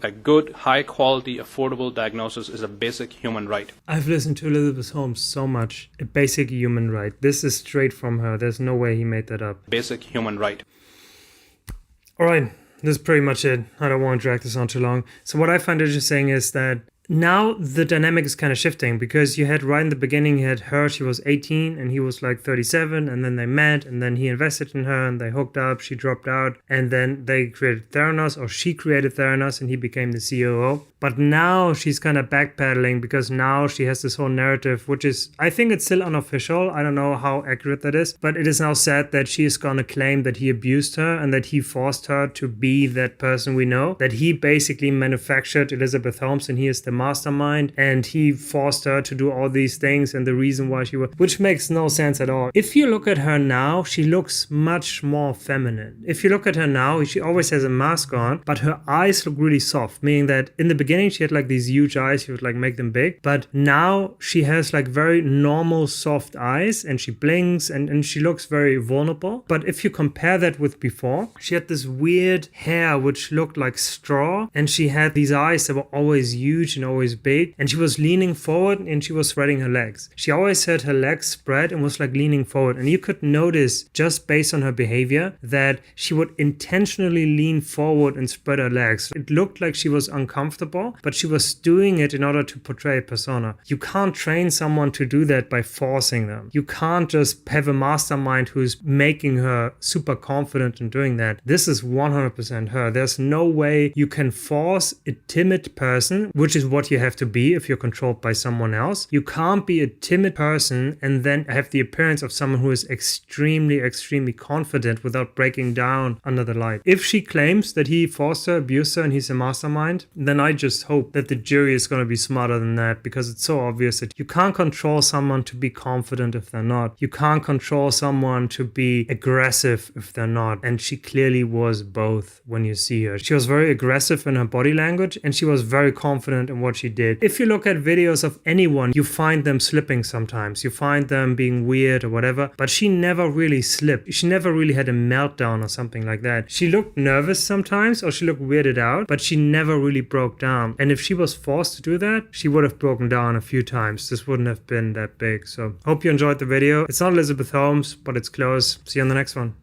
a good, high-quality, affordable diagnosis is a basic human right. I've listened to Elizabeth Holmes so much. A basic human right. This is straight from her. There's no way he made that up. Basic human right. All right, this is pretty much it. I don't want to drag this on too long. So what I find interesting is that now the dynamic is kind of shifting, because you had right in the beginning, you had her, she was 18 and he was like 37, and then they met, and then he invested in her and they hooked up, she dropped out, and then they created Theranos, or she created Theranos, and he became the COO. But now she's kind of backpedaling, because now she has this whole narrative, which is, I think it's still unofficial. I don't know how accurate that is, but it is now said that she is going to claim that he abused her and that he forced her to be that person we know, that he basically manufactured Elizabeth Holmes and he is the mastermind, and he forced her to do all these things, and the reason why she was, which makes no sense at all. If you look at her now, she looks much more feminine. If you look at her now, she always has a mask on, but her eyes look really soft, meaning that in the beginning she had like these huge eyes, she would like make them big, but now she has like very normal soft eyes, and she blinks, and she looks very vulnerable. But if you compare that with before, she had this weird hair which looked like straw, and she had these eyes that were always huge and always big, and she was leaning forward and she was spreading her legs. She always had her legs spread and was like leaning forward, and you could notice just based on her behavior that she would intentionally lean forward and spread her legs. It looked like she was uncomfortable, but she was doing it in order to portray a persona. You can't train someone to do that by forcing them. You can't just have a mastermind who's making her super confident in doing that. This is 100% her. There's no way you can force a timid person, which is what you have to be if you're controlled by someone else. You can't be a timid person and then have the appearance of someone who is extremely confident without breaking down under the light. If she claims that he forced her, abused her, and he's a mastermind, then I just hope that the jury is going to be smarter than that, because it's so obvious that you can't control someone to be confident if they're not. You can't control someone to be aggressive if they're not. And she clearly was both when you see her. She was very aggressive in her body language, and she was very confident in what she did. If you look at videos of anyone, you find them slipping sometimes. You find them being weird or whatever, but she never really slipped. She never really had a meltdown or something like that. She looked nervous sometimes, or she looked weirded out, but she never really broke down. And if she was forced to do that, she would have broken down a few times. This wouldn't have been that big. So hope you enjoyed the video. It's not Elizabeth Holmes, but it's close. See you on the next one.